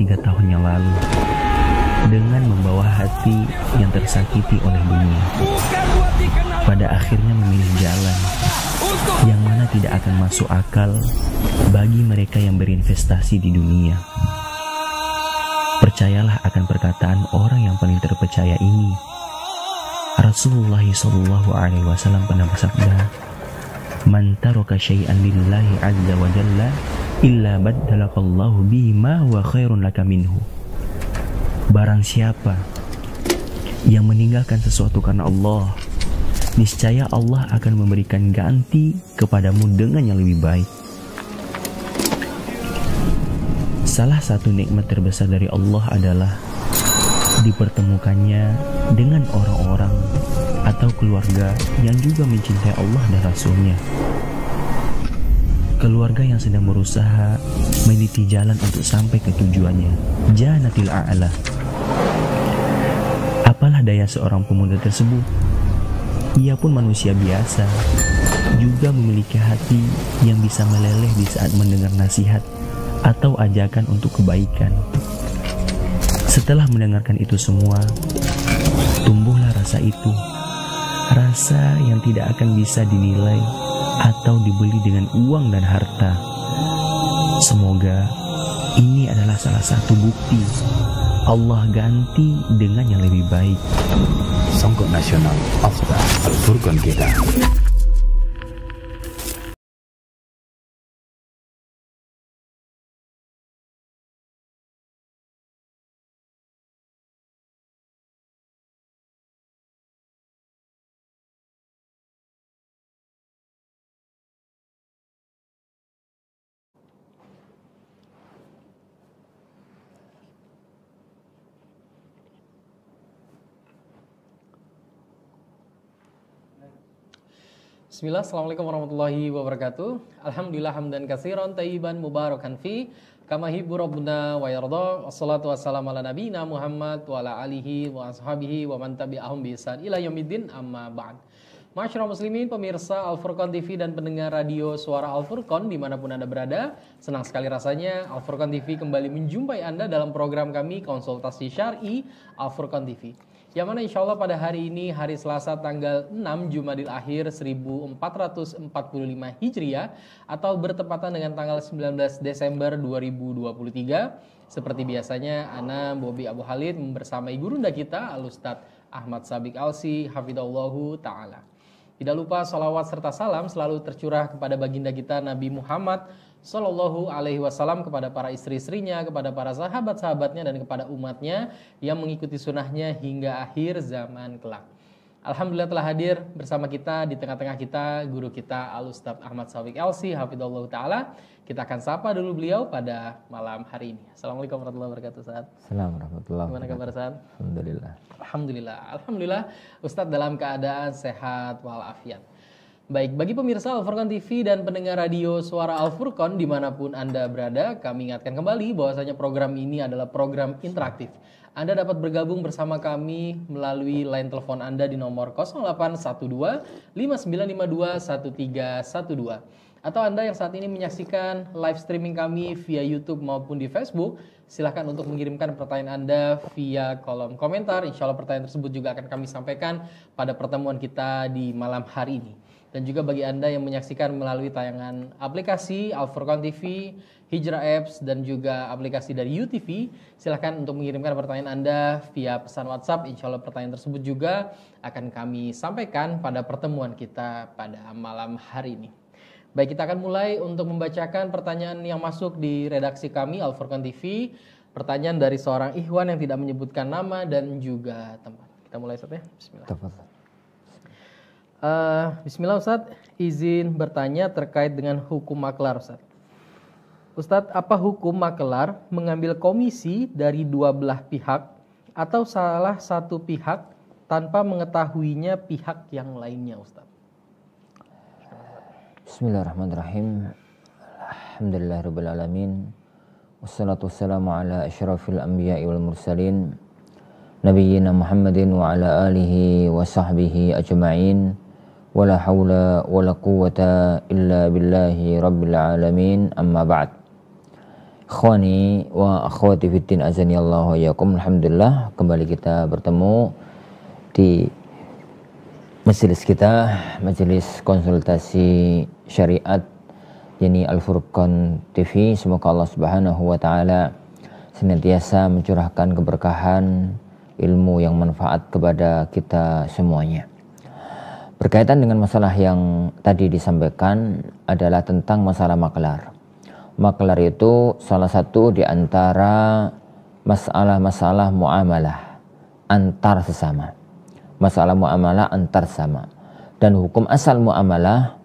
3 tahun yang lalu dengan membawa hati yang tersakiti oleh dunia. Pada akhirnya memilih jalan yang mana tidak akan masuk akal bagi mereka yang berinvestasi di dunia. Percayalah akan perkataan orang yang paling terpercaya ini. Rasulullah SAW pernah bersabda, "Man taraka syai'an lillahi azza wa jalla illa baddalakallahu bihi ma huwa khairun laka minhu." Barang siapa yang meninggalkan sesuatu karena Allah, niscaya Allah akan memberikan ganti kepadamu dengan yang lebih baik. Salah satu nikmat terbesar dari Allah adalah dipertemukannya dengan orang-orang atau keluarga yang juga mencintai Allah dan Rasul-Nya. Keluarga yang sedang berusaha meniti jalan untuk sampai ke tujuannya, Jannatil A'la. Apalah daya seorang pemuda tersebut? Ia pun manusia biasa, juga memiliki hati yang bisa meleleh di saat mendengar nasihat atau ajakan untuk kebaikan. Setelah mendengarkan itu semua, tumbuhlah rasa itu, rasa yang tidak akan bisa dinilai atau dibeli dengan uang dan harta. Semoga ini adalah salah satu bukti Allah ganti dengan yang lebih baik. Songkok nasional Afdah Al-Furqan kita. Bismillah, Assalamualaikum warahmatullahi wabarakatuh. Alhamdulillah hamdan katsiran tayyiban mubarakan fi kama hibbu rabbuna wa yarda. Wassalatu wassalamu ala nabiyina Muhammad wa ala alihi wa ashabihi wa man tabi'ahum bi ihsan ila yaumiddin, amma ba'd. Masyarakat muslimin, pemirsa Al-Furqan TV dan pendengar radio Suara Al-Furqan dimanapun Anda berada, senang sekali rasanya Al-Furqan TV kembali menjumpai Anda dalam program kami Konsultasi Syar'i Al-Furqan TV. Yang mana insya Allah pada hari ini, hari Selasa tanggal 6 Jumadil Akhir 1445 Hijriah atau bertepatan dengan tanggal 19 Desember 2023. Seperti biasanya, Ana Bobi Abu Halid membersamai gurunda kita, Al-Ustadz Ahmad Sabik Alsi, Hafidhahullahu Ta'ala. Tidak lupa salawat serta salam selalu tercurah kepada baginda kita Nabi Muhammad Sallallahu Alaihi Wasallam, kepada para istri-istrinya, kepada para sahabat-sahabatnya, dan kepada umatnya yang mengikuti sunnahnya hingga akhir zaman kelak. Alhamdulillah telah hadir bersama kita, di tengah-tengah kita, guru kita Al-Ustadz Ahmad Sabik Alsi, Hafidhahullahu Ta'ala. Kita akan sapa dulu beliau pada malam hari ini. Assalamualaikum warahmatullahi wabarakatuh, Ustadz. Assalamualaikum warahmatullahi wabarakatuh. Gimana kabar, Ustadz? Alhamdulillah. Alhamdulillah. Alhamdulillah Ustadz dalam keadaan sehat walafiat. Baik, bagi pemirsa Al-Furqan TV dan pendengar radio Suara Al-Furqan dimanapun Anda berada, kami ingatkan kembali bahwasanya program ini adalah program interaktif. Anda dapat bergabung bersama kami melalui line telepon Anda di nomor 0812 5952 1312. Atau Anda yang saat ini menyaksikan live streaming kami via YouTube maupun di Facebook, silahkan untuk mengirimkan pertanyaan Anda via kolom komentar. Insya Allah pertanyaan tersebut juga akan kami sampaikan pada pertemuan kita di malam hari ini. Dan juga bagi Anda yang menyaksikan melalui tayangan aplikasi Al-Furqan TV, Hijrah Apps, dan juga aplikasi dari UTV, silahkan untuk mengirimkan pertanyaan Anda via pesan WhatsApp. Insya Allah pertanyaan tersebut juga akan kami sampaikan pada pertemuan kita pada malam hari ini. Baik, kita akan mulai untuk membacakan pertanyaan yang masuk di redaksi kami Al-Furqan TV. Pertanyaan dari seorang ikhwan yang tidak menyebutkan nama dan juga tempat. Kita mulai, Ustaz, ya. Bismillah. Bismillah, Ustaz. Izin bertanya terkait dengan hukum maklar, Ustaz. Ustaz, apa hukum maklar mengambil komisi dari dua belah pihak atau salah satu pihak tanpa mengetahuinya pihak yang lainnya, Ustaz? Bismillahirrahmanirrahim. Alhamdulillahirabbil alamin. Wassalatu wassalamu ala asyrafil anbiya'i wal mursalin nabiyyina Muhammadin wa ala alihi wa sahbihi ajma'in. Wala haula wala quwwata illa billahi rabbil alamin, amma ba'd. Akhwani wa akhwati fiddin azani Allah wa yakum. Alhamdulillah kembali kita bertemu di majelis kita, majelis konsultasi syariat yakni Al-Furqan TV. Semoga Allah Subhanahu wa taala senantiasa mencurahkan keberkahan ilmu yang manfaat kepada kita semuanya. Berkaitan dengan masalah yang tadi disampaikan adalah tentang masalah maklar. Maklar itu salah satu di antara masalah-masalah muamalah antar sesama. Masalah muamalah antar sesama. Dan hukum asal muamalah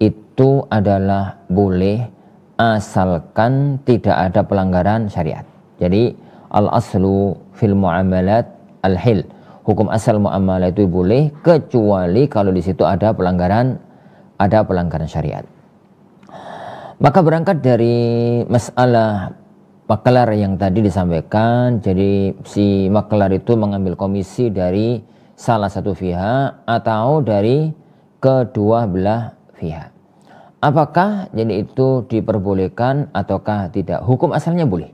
itu adalah boleh asalkan tidak ada pelanggaran syariat. Jadi al-aslu fil muamalat al-hil. Hukum asal muamalah itu boleh kecuali kalau di situ ada pelanggaran syariat. Maka berangkat dari masalah maklar yang tadi disampaikan, jadi si maklar itu mengambil komisi dari salah satu pihak atau dari kedua belah pihak. Apakah jadi itu diperbolehkan ataukah tidak? Hukum asalnya boleh.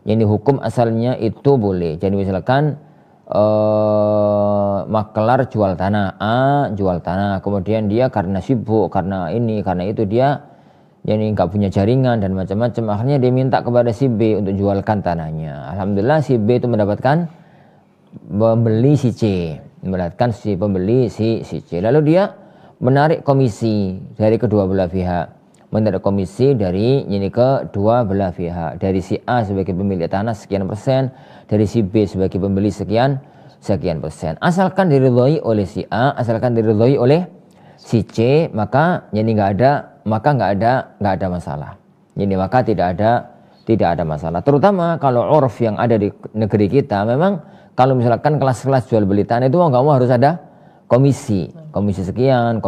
Jadi hukum asalnya itu boleh. Jadi misalkan maklar jual tanah A, jual tanah, kemudian dia karena sibuk, karena ini, karena itu dia jadi nggak punya jaringan dan macam-macam, akhirnya dia minta kepada si B untuk jualkan tanahnya. Alhamdulillah si B itu mendapatkan pembeli si C, mendapatkan si pembeli si C. Lalu dia menarik komisi dari kedua belah pihak, menarik komisi dari ini kedua belah pihak, dari si A sebagai pemilik tanah sekian persen, dari si B sebagai pembeli sekian persen. Asalkan diridhoi oleh si A, asalkan diridhoi oleh si C, maka jadi nggak ada masalah. Jadi maka tidak ada masalah. Terutama kalau urf yang ada di negeri kita, memang kalau misalkan kelas-kelas jual beli tanah itu mau nggak mau harus ada komisi sekian,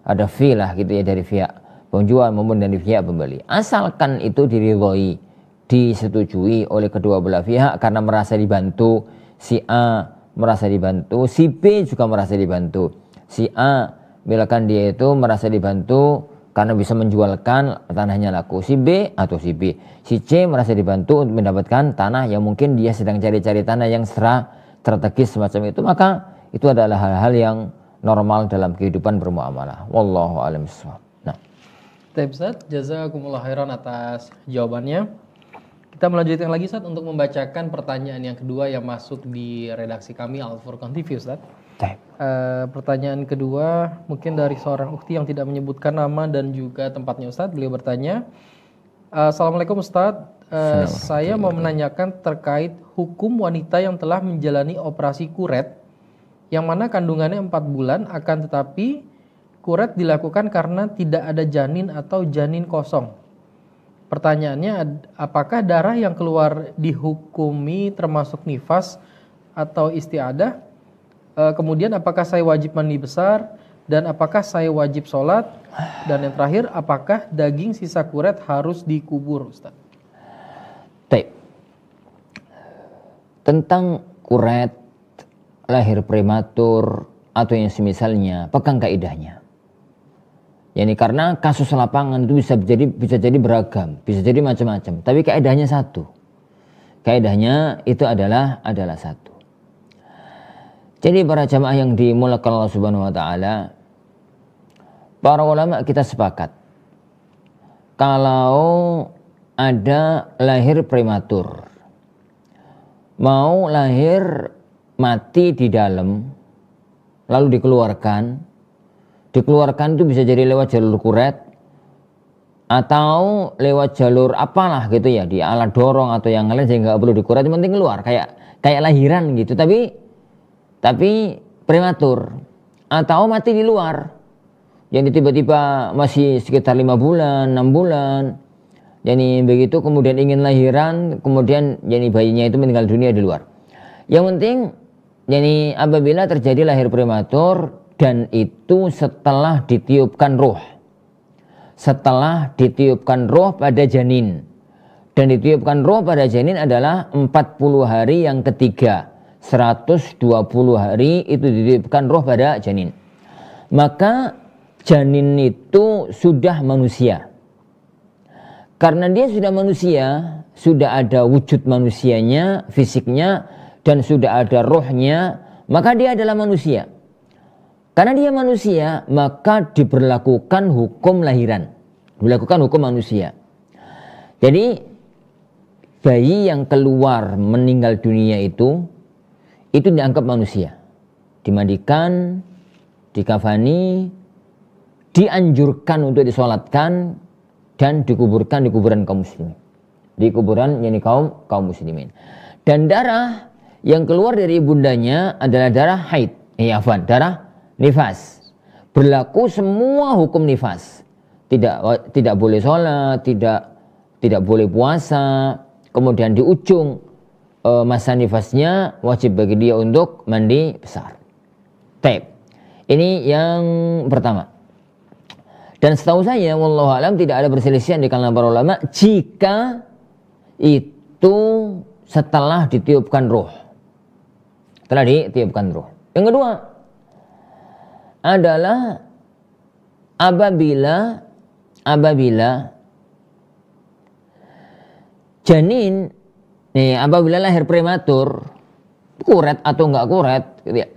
ada fee lah gitu ya dari pihak penjual maupun dari pihak pembeli. Asalkan itu diridhoi, disetujui oleh kedua belah pihak karena merasa dibantu, si A merasa dibantu, si B juga merasa dibantu. Si A misalkan dia itu merasa dibantu karena bisa menjualkan tanahnya laku, si B atau si B, si C merasa dibantu untuk mendapatkan tanah yang mungkin dia sedang cari-cari tanah yang strategis semacam itu, maka itu adalah hal-hal yang normal dalam kehidupan bermuamalah. Wallahu a'lam bishawab. Nah, Ustaz, jazakumullah khairan atas jawabannya. Kita melanjutkan lagi Ustaz untuk membacakan pertanyaan yang kedua yang masuk di redaksi kami Al-Furqan TV Ustaz. Pertanyaan kedua mungkin dari seorang ukhti yang tidak menyebutkan nama dan juga tempatnya Ustaz. Beliau bertanya, Assalamualaikum Ustaz, saya mau menanyakan terkait hukum wanita yang telah menjalani operasi kuret yang mana kandungannya 4 bulan, akan tetapi kuret dilakukan karena tidak ada janin atau janin kosong. Pertanyaannya, apakah darah yang keluar dihukumi termasuk nifas atau istiadah? Kemudian apakah saya wajib mandi besar? Dan apakah saya wajib sholat? Dan yang terakhir, apakah daging sisa kuret harus dikubur, Ustaz? Tentang kuret, lahir prematur, atau yang semisalnya, pegang kaidahnya. Yani karena kasus lapangan itu bisa jadi beragam, bisa jadi macam-macam. Tapi kaidahnya satu. Kaidahnya itu adalah satu. Jadi para jamaah yang dimulakan Allah Subhanahu wa taala, para ulama kita sepakat kalau ada lahir prematur, mau lahir mati di dalam lalu dikeluarkan itu bisa jadi lewat jalur kuret atau lewat jalur apalah gitu ya, di alat dorong atau yang lain sehingga nggak perlu dikuret, yang penting keluar kayak lahiran gitu, tapi prematur atau mati di luar. Jadi tiba-tiba masih sekitar 5 bulan, 6 bulan. Jadi begitu kemudian ingin lahiran, kemudian jadi bayinya itu meninggal dunia di luar. Yang penting jadi apabila terjadi lahir prematur dan itu setelah ditiupkan roh. Setelah ditiupkan roh pada janin. Dan ditiupkan roh pada janin adalah 40 hari yang ketiga. 120 hari itu ditiupkan roh pada janin. Maka janin itu sudah manusia. karena dia sudah manusia, sudah ada wujud manusianya, fisiknya, dan sudah ada rohnya, maka dia adalah manusia. Karena dia manusia, maka diberlakukan hukum lahiran, diberlakukan hukum manusia. Jadi bayi yang keluar meninggal dunia itu dianggap manusia, dimandikan, dikafani, dianjurkan untuk disolatkan, dan dikuburkan di kuburan kaum muslimin, di kuburan yakni kaum muslimin. Dan darah yang keluar dari ibundanya adalah darah haid, darah nifas. Berlaku semua hukum nifas. Tidak boleh sholat, tidak boleh puasa. Kemudian di ujung masa nifasnya wajib bagi dia untuk mandi besar. Taib. Ini yang pertama. Dan setahu saya, wallahu alam, tidak ada perselisihan di kalangan para ulama jika itu setelah ditiupkan ruh. Setelah ditiupkan ruh. Yang kedua adalah apabila janin, apabila lahir prematur, kuret atau enggak kuret, gitu ya,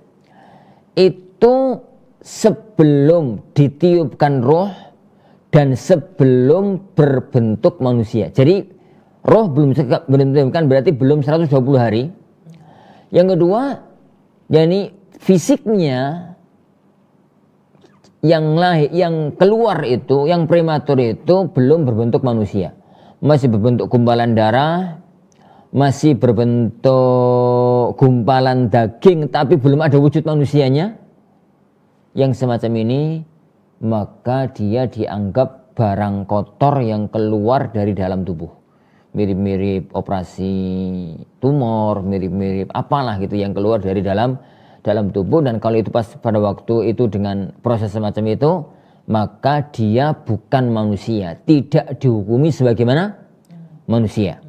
itu sebelum ditiupkan roh dan sebelum berbentuk manusia. Jadi roh belum ditiupkan, berarti belum 120 hari. Yang kedua, yakni fisiknya yang keluar itu, yang prematur itu belum berbentuk manusia. Masih berbentuk gumpalan darah, masih berbentuk gumpalan daging, tapi belum ada wujud manusianya. Yang semacam ini, maka dia dianggap barang kotor yang keluar dari dalam tubuh. Mirip-mirip operasi tumor, mirip-mirip apalah gitu yang keluar dari dalam tubuh. Dan kalau itu pas pada waktu itu dengan proses semacam itu, maka dia bukan manusia, tidak dihukumi sebagaimana manusia.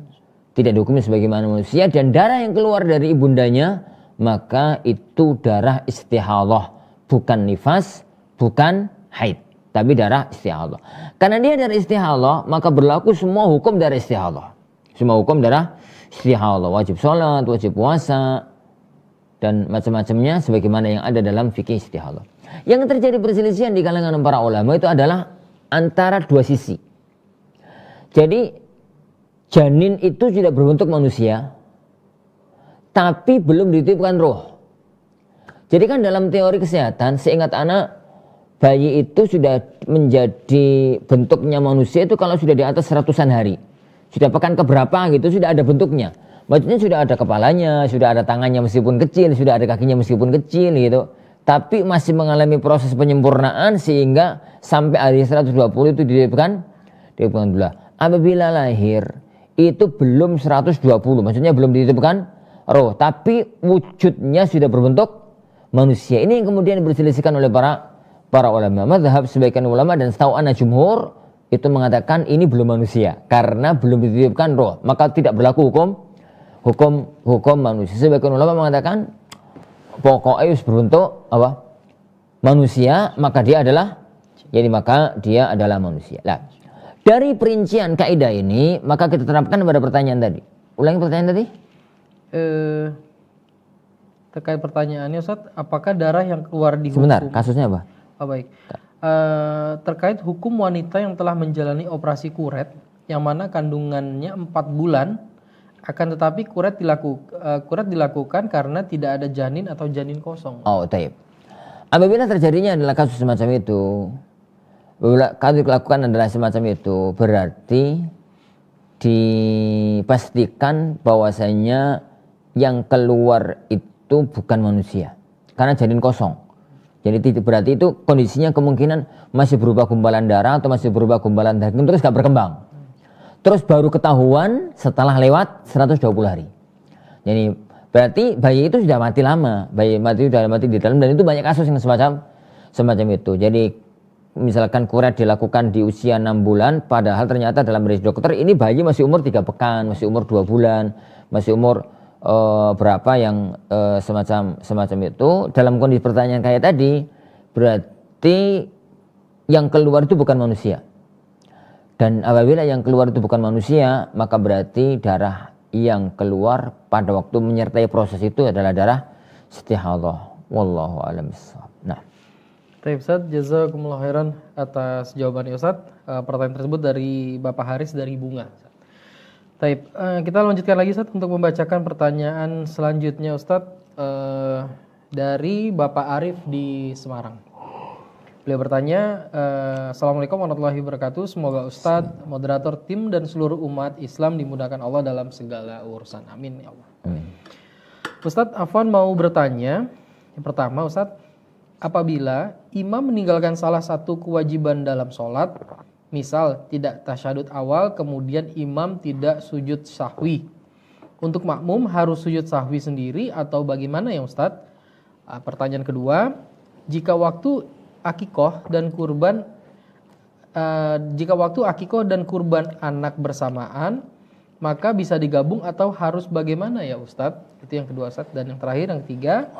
Tidak dihukumi sebagaimana manusia, dan darah yang keluar dari ibundanya, maka itu darah istihadah. Bukan nifas, bukan haid, tapi darah istihadah. Karena dia darah istihadah, maka berlaku semua hukum darah istihadah. Semua hukum darah istihadah, wajib sholat, wajib puasa, dan macam-macamnya sebagaimana yang ada dalam fikih istihadah. Yang terjadi perselisihan di kalangan para ulama itu adalah antara dua sisi. Jadi janin itu sudah berbentuk manusia, tapi belum ditiupkan roh. Jadi kan dalam teori kesehatan, seingat anak, bayi itu sudah menjadi bentuknya manusia itu kalau sudah di atas 100-an hari. Sudah pekan keberapa gitu, sudah ada bentuknya. Maksudnya sudah ada kepalanya, sudah ada tangannya meskipun kecil, sudah ada kakinya meskipun kecil gitu. Tapi masih mengalami proses penyempurnaan sehingga sampai hari 120 itu ditiupkan dulu. Apabila lahir, itu belum 120, maksudnya belum ditiupkan roh, tapi wujudnya sudah berbentuk manusia. Ini yang kemudian diperselisihkan oleh para ulama. Mazhab sebagian ulama dan setahu ana jumhur itu mengatakan ini belum manusia karena belum ditiupkan roh, maka tidak berlaku hukum manusia. Sebagian ulama mengatakan pokoknya harus berbentuk manusia, maka dia adalah manusia. Nah, dari perincian kaidah ini maka kita terapkan pada pertanyaan tadi. Ulangi pertanyaan tadi. Terkait pertanyaannya Ustaz, apakah darah yang keluar di Sebentar, kasusnya apa? Baik. Terkait hukum wanita yang telah menjalani operasi kuret yang mana kandungannya 4 bulan, akan tetapi kuret dilakukan karena tidak ada janin atau janin kosong. Oh, taib. Apabila terjadinya adalah kasus semacam itu, kalau dilakukan adalah semacam itu, berarti dipastikan bahwasanya yang keluar itu bukan manusia, karena janin kosong. Jadi berarti itu kondisinya kemungkinan masih berupa gumpalan darah atau masih berupa gumpalan daging terus gak berkembang. Terus baru ketahuan setelah lewat 120 hari. Jadi berarti bayi itu sudah mati lama, sudah mati di dalam, dan itu banyak kasus yang semacam itu. Jadi misalkan kuret dilakukan di usia 6 bulan, padahal ternyata dalam rilis dokter ini bayi masih umur 3 pekan, masih umur 2 bulan, masih umur berapa yang semacam itu. Dalam kondisi pertanyaan kayak tadi, berarti yang keluar itu bukan manusia. Dan apabila yang keluar itu bukan manusia, maka berarti darah yang keluar pada waktu menyertai proses itu adalah darah istihadhah. Wallahu a'lam bishawab. Nah, Baik Ustaz, jazakumullah khairan atas jawabannya Ustaz. Pertanyaan tersebut dari Bapak Haris dari Bunga. Baik, kita lanjutkan lagi Ustaz untuk membacakan pertanyaan selanjutnya Ustaz dari Bapak Arif di Semarang. Beliau bertanya, Assalamualaikum warahmatullahi wabarakatuh. Semoga Ustadz, moderator, tim dan seluruh umat Islam dimudahkan Allah dalam segala urusan. Amin ya Allah. amin. Ustadz Afwan mau bertanya, yang pertama Ustadz, apabila imam meninggalkan salah satu kewajiban dalam sholat, misal tidak tasyahud awal, kemudian imam tidak sujud sahwi, untuk makmum harus sujud sahwi sendiri atau bagaimana ya Ustadz? Pertanyaan kedua, jika waktu akikoh dan kurban anak bersamaan, maka bisa digabung atau harus bagaimana ya Ustadz? Itu yang kedua Ustadz. Dan yang terakhir, yang ketiga,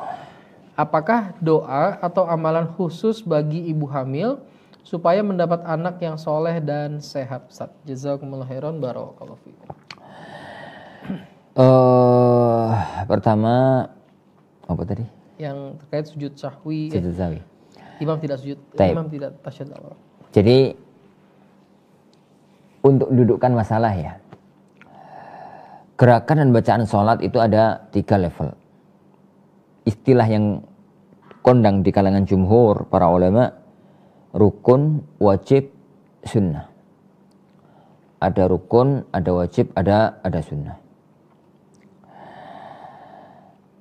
apakah doa atau amalan khusus bagi ibu hamil supaya mendapat anak yang soleh dan sehat Ustadz? Jazakumullah khairan, barakallahu fiikum. Pertama apa tadi? Yang terkait sujud sahwi. Sujud sahwi. Imam tidak sujud, Taib. imam tidak tasyahud awal. Jadi untuk dudukkan masalah ya, gerakan dan bacaan sholat itu ada 3 level. Istilah yang kondang di kalangan jumhur para ulama, rukun, wajib, sunnah. Ada rukun, ada wajib, ada sunnah.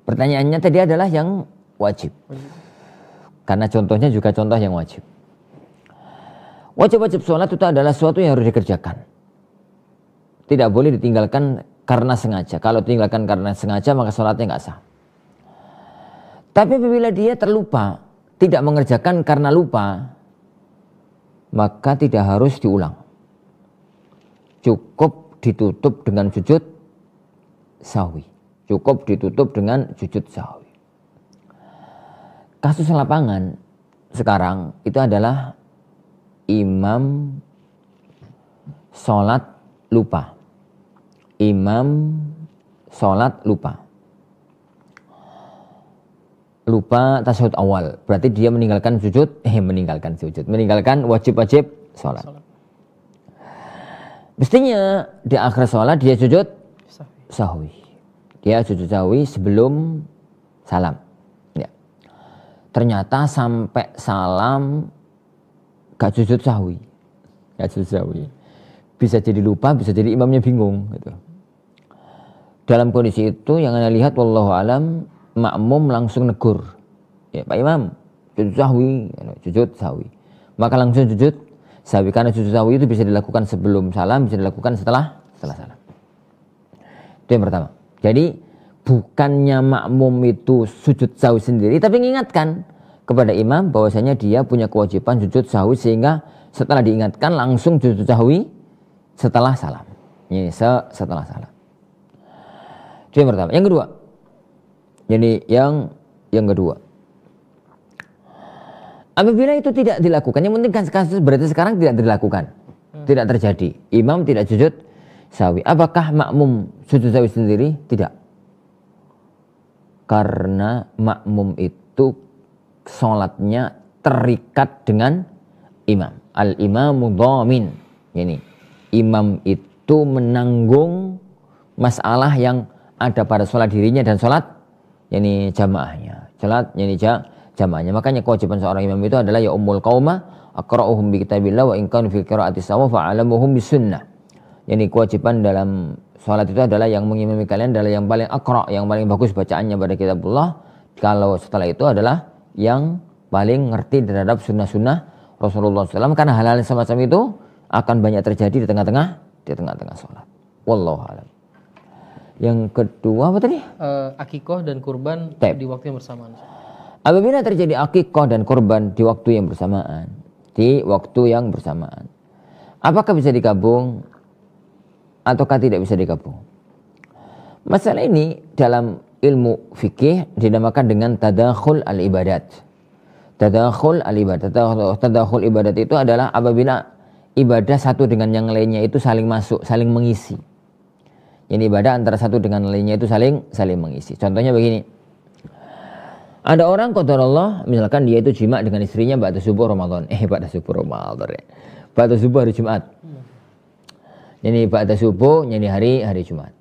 Pertanyaannya tadi adalah yang wajib. Karena contohnya juga contoh yang wajib. Wajib-wajib sholat itu adalah sesuatu yang harus dikerjakan. Tidak boleh ditinggalkan karena sengaja. Kalau ditinggalkan karena sengaja maka sholatnya nggak sah. Tapi apabila dia terlupa, tidak mengerjakan karena lupa, maka tidak harus diulang. Cukup ditutup dengan sujud sahwi. Cukup ditutup dengan sujud sahwi. Kasus lapangan sekarang itu adalah imam sholat lupa. Imam sholat lupa. Lupa tasyahud awal. Berarti dia meninggalkan wajib-wajib sholat. Mestinya di akhir sholat dia sujud sahwi. Dia sujud sahwi sebelum salam. Ternyata sampai salam gak sujud sahwi. Bisa jadi lupa, bisa jadi imamnya bingung gitu. Dalam kondisi itu yang Anda lihat wallahu alam, makmum langsung negur. Ya, Pak Imam, sujud sahwi. Maka langsung sujud sahwi, karena sujud sahwi itu bisa dilakukan sebelum salam, bisa dilakukan setelah salam. Itu yang pertama. Jadi bukannya makmum itu sujud sahwi sendiri, tapi mengingatkan kepada imam bahwasanya dia punya kewajiban sujud sahwi, sehingga setelah diingatkan langsung sujud sahwi setelah salam. Ini setelah salam. Itu yang pertama. Yang kedua. Jadi yang kedua. Apabila itu tidak dilakukan, yang penting kasus berarti sekarang tidak dilakukan. Tidak terjadi. Imam tidak sujud sahwi. Apakah makmum sujud sahwi sendiri? Tidak. Karena makmum itu sholatnya terikat dengan imam. Al-imamu dhamin. Ini imam itu menanggung masalah yang ada pada sholat dirinya dan sholat yani jamaahnya. Sholat yani jamaahnya. Makanya kewajiban seorang imam itu adalah ya ummul qauma aqra'uhum bi kitabillah wa in kanu fil qira'ati sawa fa'alamuhum bis sunnah. Yani kewajiban dalam sholat itu adalah yang mengimami kalian adalah yang paling akra, yang paling bagus bacaannya pada kitabullah. Kalau setelah itu adalah yang paling ngerti terhadap sunnah-sunnah Rasulullah SAW. Karena hal-hal semacam itu akan banyak terjadi di tengah-tengah sholat. Wallahu a'lam. Yang kedua apa tadi? Akikoh dan kurban di waktu yang bersamaan. Apabila terjadi akikoh dan kurban di waktu yang bersamaan, apakah bisa digabung ataukah tidak bisa digabung? Masalah ini dalam ilmu fikih dinamakan dengan tadakhul al-ibadat. Tadakhul al-ibadat. Tadakhul ibadat itu adalah apabila ibadah satu dengan yang lainnya itu saling masuk, saling mengisi. Jadi ibadah antara satu dengan lainnya itu saling mengisi. Contohnya begini. Ada orang qadarullah misalkan dia itu jima dengan istrinya ba'da subuh Ramadan. Ba'da subuh Ramadan ya. Ba'da subuh hari Jumat. Jadi ba'da subuh jadi hari Jumat.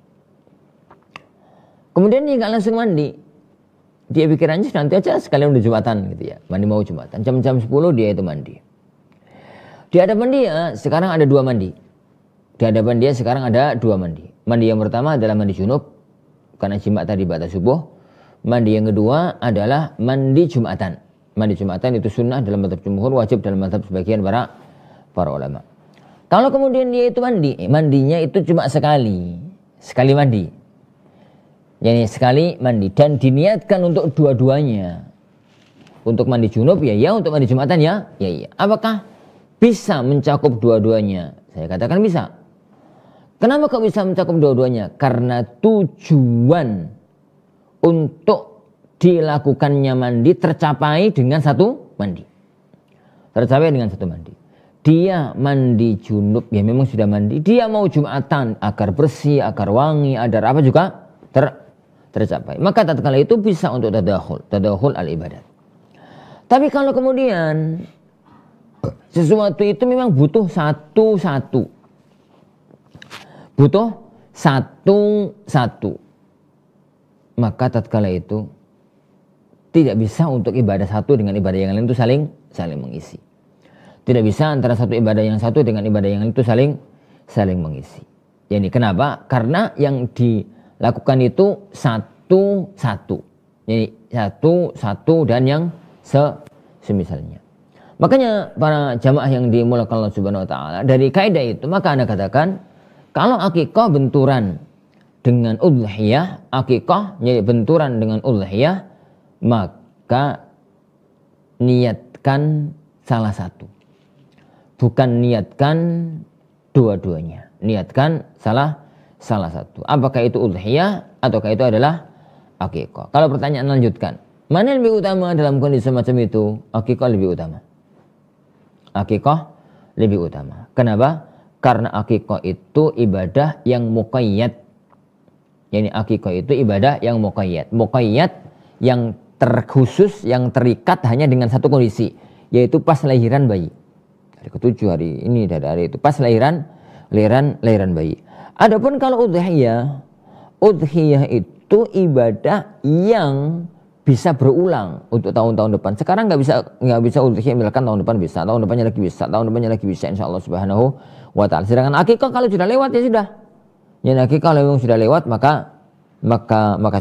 Kemudian dia enggak langsung mandi. Dia pikirannya nanti aja sekalian udah Jumatan gitu ya. Mandi mau Jumatan. Jam 10 dia itu mandi. Di hadapan dia sekarang ada 2 mandi. Di hadapan dia sekarang ada 2 mandi. Mandi yang pertama adalah mandi junub karena jima tadi ba'da subuh. Mandi yang kedua adalah mandi Jumatan. Mandi Jumatan itu sunnah dalam mazhab jumhur, wajib dalam mazhab sebagian para ulama. Kalau kemudian dia itu mandinya itu cuma sekali mandi. Yani sekali mandi dan diniatkan untuk dua-duanya. Untuk mandi junub ya, untuk mandi Jumatan ya. Apakah bisa mencakup dua-duanya? Saya katakan bisa. Kenapa kok bisa mencakup dua-duanya? Karena tujuan untuk dilakukannya mandi tercapai dengan satu mandi. Dia mandi junub ya memang sudah mandi. Dia mau Jumatan agar bersih, agar wangi, agar apa juga tercapai. Maka tatkala itu bisa untuk tadakhul al-ibadat. Tapi kalau kemudian sesuatu itu memang butuh satu-satu. Maka tatkala itu tidak bisa untuk ibadah satu dengan ibadah yang lain itu saling mengisi. Tidak bisa antara satu ibadah yang satu dengan ibadah yang lain itu saling mengisi. Jadi kenapa? Karena yang dilakukan itu satu-satu. Jadi satu dan yang semisalnya. Makanya para jamaah yang dimulakan Allah Subhanahu wa taala dari kaidah itu maka Anda katakan kalau akikah benturan dengan udhiyah, akikah jadi benturan dengan udhiyah, maka niatkan salah satu. Bukan niatkan dua-duanya. Niatkan salah satu. Apakah itu udhiyah ataukah itu adalah akikah? Kalau pertanyaan lanjutkan, mana yang lebih utama dalam kondisi semacam itu? Akikah lebih utama. Kenapa? Karena akikah itu ibadah yang muqayyad. Yani akikah itu ibadah yang muqayyad. Muqayyad yang terkhusus, yang terikat hanya dengan satu kondisi, yaitu pas lahiran bayi. Hari ke-7 hari ini dari hari itu pas lahiran bayi. Adapun kalau udhiyah itu ibadah yang bisa berulang untuk tahun-tahun depan. Sekarang nggak bisa udhiyah misalkan tahun depan bisa, tahun depannya lagi bisa, insyaallah subhanahu wa ta'ala. Sedangkan akikah kalau sudah lewat ya sudah. Ya akikah kalau sudah lewat maka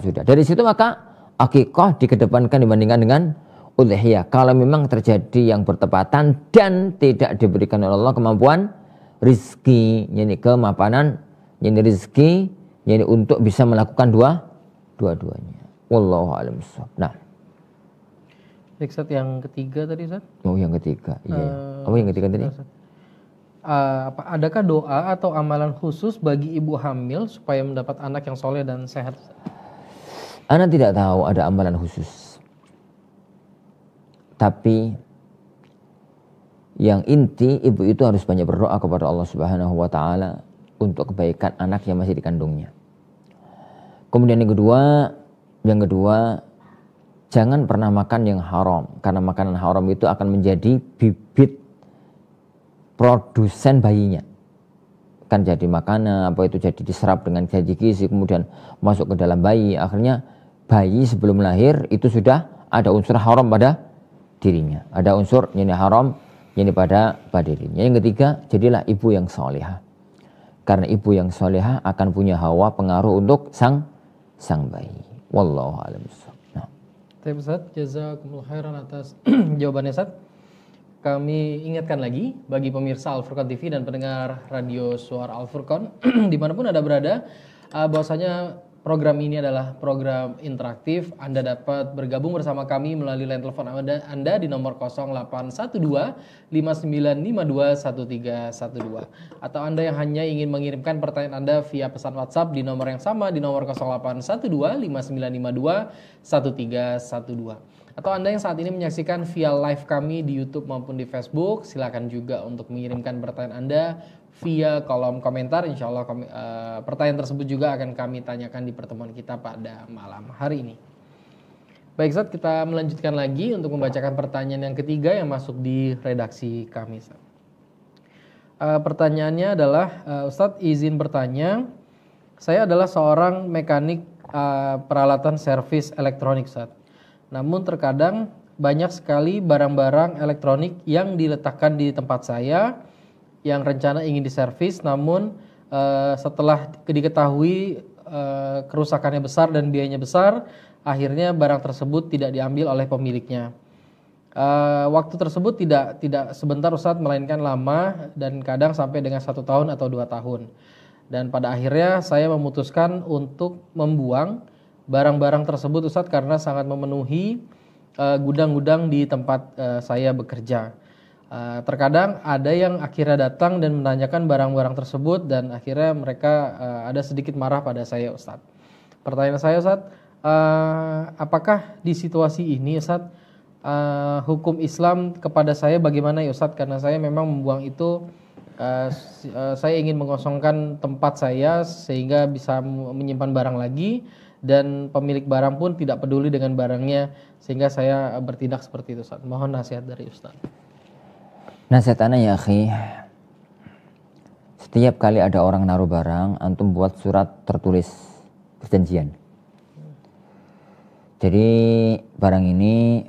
sudah. Dari situ maka akikah dikedepankan dibandingkan dengan udhiyah. Kalau memang terjadi yang bertepatan dan tidak diberikan oleh Allah kemampuan rizki, yani kemapanan, yani rizki, yani untuk bisa melakukan dua-duanya. Wallahu a'lam bishawab. Nah. Ustaz yang ketiga tadi Ustaz? Oh yang ketiga. Iya. Yang ketiga tadi? Adakah doa atau amalan khusus bagi ibu hamil supaya mendapat anak yang soleh dan sehat? Ana tidak tahu ada amalan khusus. Tapi yang inti ibu itu harus banyak berdoa kepada Allah Subhanahu wa taala untuk kebaikan anak yang masih dikandungnya. Kemudian yang kedua jangan pernah makan yang haram, karena makanan haram itu akan menjadi bibit produsen bayinya. Kan jadi makanan apa itu jadi diserap dengan janji gizi kemudian masuk ke dalam bayi, akhirnya bayi sebelum lahir itu sudah ada unsur haram pada dirinya, ada unsur yang haram yang pada dirinya. Yang ketiga, jadilah ibu yang salihah, karena ibu yang salihah akan punya hawa pengaruh untuk sang bayi. Wallahu a'lam bishawab. Nah. Terima kasih Ustaz, jazakumullah khairan atas jawabannya Ustaz. Kami ingatkan lagi bagi pemirsa Al-Furqan TV dan pendengar radio Suara Al-Furqan dimanapun Anda berada, bahwasanya program ini adalah program interaktif. Anda dapat bergabung bersama kami melalui line telepon Anda di nomor 0812 5952 1312. Atau Anda yang hanya ingin mengirimkan pertanyaan Anda via pesan WhatsApp di nomor yang sama di nomor 0812 5952 1312. Atau Anda yang saat ini menyaksikan via live kami di YouTube maupun di Facebook, silakan juga untuk mengirimkan pertanyaan Anda via kolom komentar. Insya Allah pertanyaan tersebut juga akan kami tanyakan di pertemuan kita pada malam hari ini. Baik Ustaz, kita melanjutkan lagi untuk membacakan pertanyaan yang ketiga yang masuk di redaksi kami, Ustaz. Pertanyaannya adalah, Ustaz izin bertanya, saya adalah seorang mekanik peralatan servis elektronik, Ustaz. Namun terkadang banyak sekali barang-barang elektronik yang diletakkan di tempat saya yang rencana ingin diservis, namun setelah diketahui kerusakannya besar dan biayanya besar, akhirnya barang tersebut tidak diambil oleh pemiliknya. Waktu tersebut tidak sebentar Ustadz, melainkan lama dan kadang sampai dengan 1 tahun atau 2 tahun. Dan pada akhirnya saya memutuskan untuk membuang barang-barang tersebut Ustadz, karena sangat memenuhi gudang-gudang di tempat saya bekerja. Terkadang ada yang akhirnya datang dan menanyakan barang-barang tersebut, dan akhirnya mereka ada sedikit marah pada saya Ustadz. Pertanyaan saya Ustadz, apakah di situasi ini Ustadz, hukum Islam kepada saya bagaimana ya Ustadz? Karena saya memang membuang itu, saya ingin mengosongkan tempat saya sehingga bisa menyimpan barang lagi, dan pemilik barang pun tidak peduli dengan barangnya, sehingga saya bertindak seperti itu Ustaz. Mohon nasihat dari Ustaz. Nasihat ana ya akhi, setiap kali ada orang naruh barang, antum buat surat tertulis perjanjian. Jadi barang ini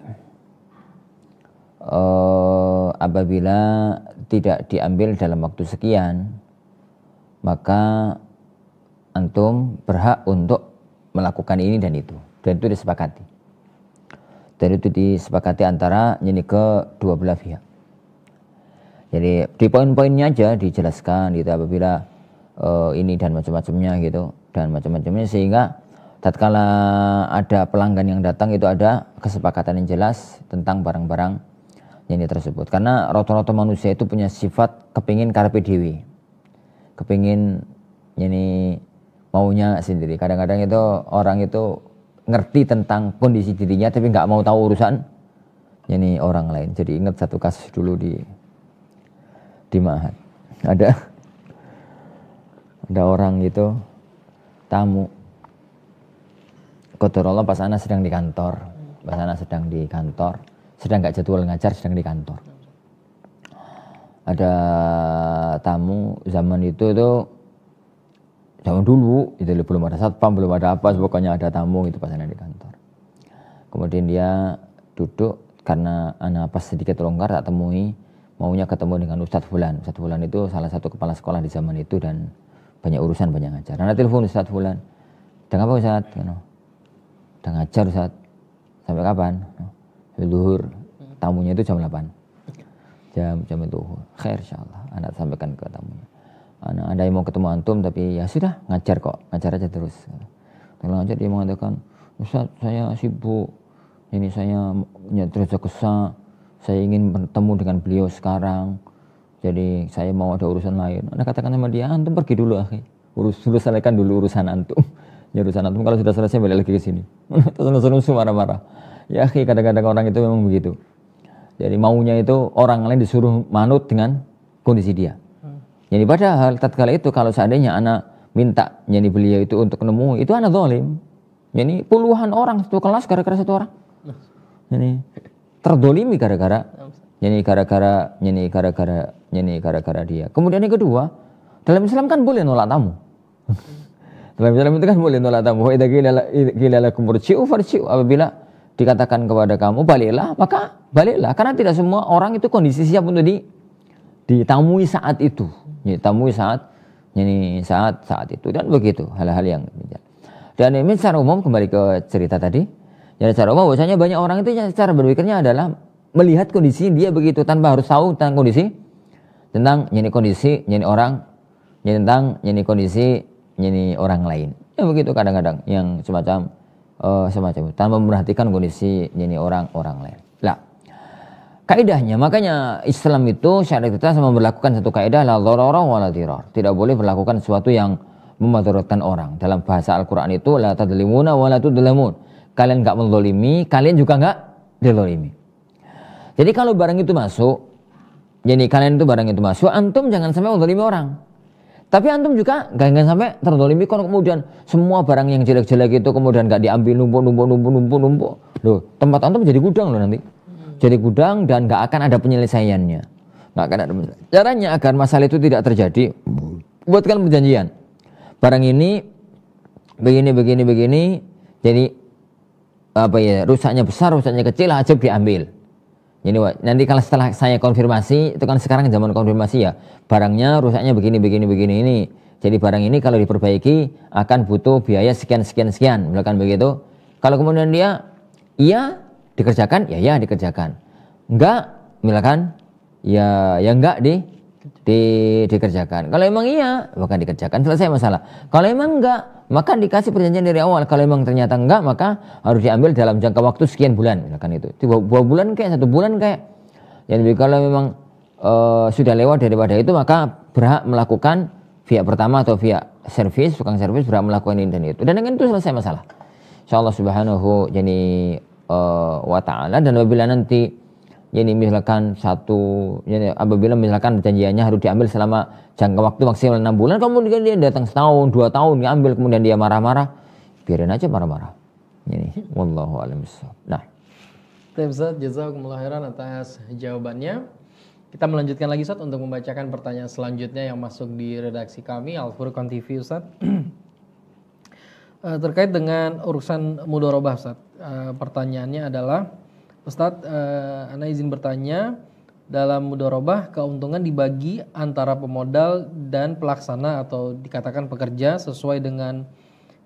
apabila tidak diambil dalam waktu sekian, maka antum berhak untuk melakukan ini dan itu, dan itu disepakati. Dan itu disepakati antara kedua belah pihak. Jadi di poin-poinnya aja dijelaskan gitu, apabila ini dan macam-macamnya gitu, dan macam-macamnya, sehingga tatkala ada pelanggan yang datang itu ada kesepakatan yang jelas tentang barang-barang ini tersebut. Karena rata-rata manusia itu punya sifat kepingin karpe dewi, kepingin ini maunya sendiri. Kadang-kadang itu orang itu ngerti tentang kondisi dirinya tapi nggak mau tahu urusan ini orang lain. Jadi ingat satu kasus dulu di Ma'had. Ada orang itu tamu. Qadarullah pas ana sedang di kantor. Sedang nggak jadwal ngajar, sedang di kantor. Ada tamu zaman itu zaman dulu itu belum ada satpam, belum ada apa, pokoknya ada tamu itu pas ana di kantor. Kemudian dia duduk, karena ana pas sedikit longgar tak temui, maunya ketemu dengan Ustadz Fulan. Ustadz Fulan itu salah satu kepala sekolah di zaman itu dan banyak urusan, banyak ngajar. Ana telepon Ustadz Fulan. "Udah apa Ustadz?" "Udah ngajar Ustadz." "Sampai kapan?" "Zuhur." Tamunya itu jam 8. Jam itu. "Khair insyaallah." Ana sampaikan ke tamunya. "Ada yang mau ketemu antum, tapi ya sudah, ngajar kok, ngajar aja terus." Kalau ngajar dia mengatakan, "Ustaz, saya sibuk, ini saya terus kesah, saya ingin bertemu dengan beliau sekarang, jadi saya mau ada urusan lain." Anda katakan sama dia, "Antum pergi dulu akhi, selesaikan dulu urusan antum." Ya urusan antum, kalau sudah selesai balik lagi ke sini. Terus marah-marah. Ya akhi, kadang-kadang orang itu memang begitu. Jadi maunya itu orang lain disuruh manut dengan kondisi dia. Jadi padahal tatkala itu kalau seandainya anak minta jadi beliau itu untuk nemu, itu anak zalim. Jadi puluhan orang satu kelas gara-gara satu orang. Jadi terdolimi gara-gara dia. Kemudian yang kedua, dalam Islam kan boleh nolak tamu. Dalam Islam itu kan boleh nolak tamu. Apabila dikatakan kepada kamu baliklah, maka baliklah. Karena tidak semua orang itu kondisi siap untuk ditamui saat itu. Ditamui saat itu, dan begitu hal-hal yang. Dan ini secara umum, kembali ke cerita tadi. Ya, secara umum bahwasanya banyak orang itu cara berpikirnya adalah melihat kondisi dia begitu tanpa harus tahu tentang kondisi orang lain. Ya begitu kadang-kadang yang semacam itu, tanpa memperhatikan kondisi orang lain. Lah, kaidahnya, makanya Islam itu syariat kita sama memberlakukan satu kaidah, la dharara wa la dirar. Tidak boleh berlakukan sesuatu yang memadaratkan orang. Dalam bahasa Al-Qur'an itu la tadlimuna wa la tudlamun. Kalian enggak menzalimi, kalian juga enggak dizalimi. Jadi kalau barang itu masuk, jadi kalian itu barang itu masuk, antum jangan sampai menzalimi orang. Tapi antum juga jangan sampai terzalimi kalau kemudian semua barang yang jelek-jelek itu kemudian nggak diambil numpuk. Loh, tempat antum jadi gudang loh nanti. Jadi gudang dan nggak akan ada penyelesaiannya. Nggak akan ada. Caranya agar masalah itu tidak terjadi, buatkan perjanjian. Barang ini begini. Jadi apa ya, rusaknya besar, rusaknya kecil, ajab diambil. Jadi nanti kalau setelah saya konfirmasi, itu kan sekarang zaman konfirmasi ya, barangnya rusaknya begini ini. Jadi barang ini kalau diperbaiki akan butuh biaya sekian, misalkan begitu. Kalau kemudian dia iya dikerjakan, ya dikerjakan. Enggak, misalkan ya enggak dikerjakan. Kalau emang iya, maka dikerjakan, selesai masalah. Kalau emang enggak, maka dikasih perjanjian dari awal. Kalau emang ternyata enggak, maka harus diambil dalam jangka waktu sekian bulan, misalkan itu. 2 bulan kayak 1 bulan kayak. Jadi kalau memang sudah lewat daripada itu, maka berhak melakukan pihak pertama atau pihak servis, tukang servis berhak melakukan ini dan itu. Dan dengan itu selesai masalah. Insyaallah subhanahu wa ta'ala. Dan apabila nanti misalkan apabila misalkan perjanjiannya harus diambil selama jangka waktu maksimal 6 bulan, kemudian dia datang setahun, 2 tahun diambil, kemudian dia marah-marah, biarin aja marah-marah. Ini wallahu a'lam bishawab. Nah, Ustaz, jazakumullah khairan atas jawabannya. Kita melanjutkan lagi Ustaz untuk membacakan pertanyaan selanjutnya yang masuk di redaksi kami Al Furqan TV Ustaz. Terkait dengan urusan mudharabah Ustaz. Pertanyaannya adalah, Ustaz, Ana izin bertanya, dalam mudharabah keuntungan dibagi antara pemodal dan pelaksana atau dikatakan pekerja sesuai dengan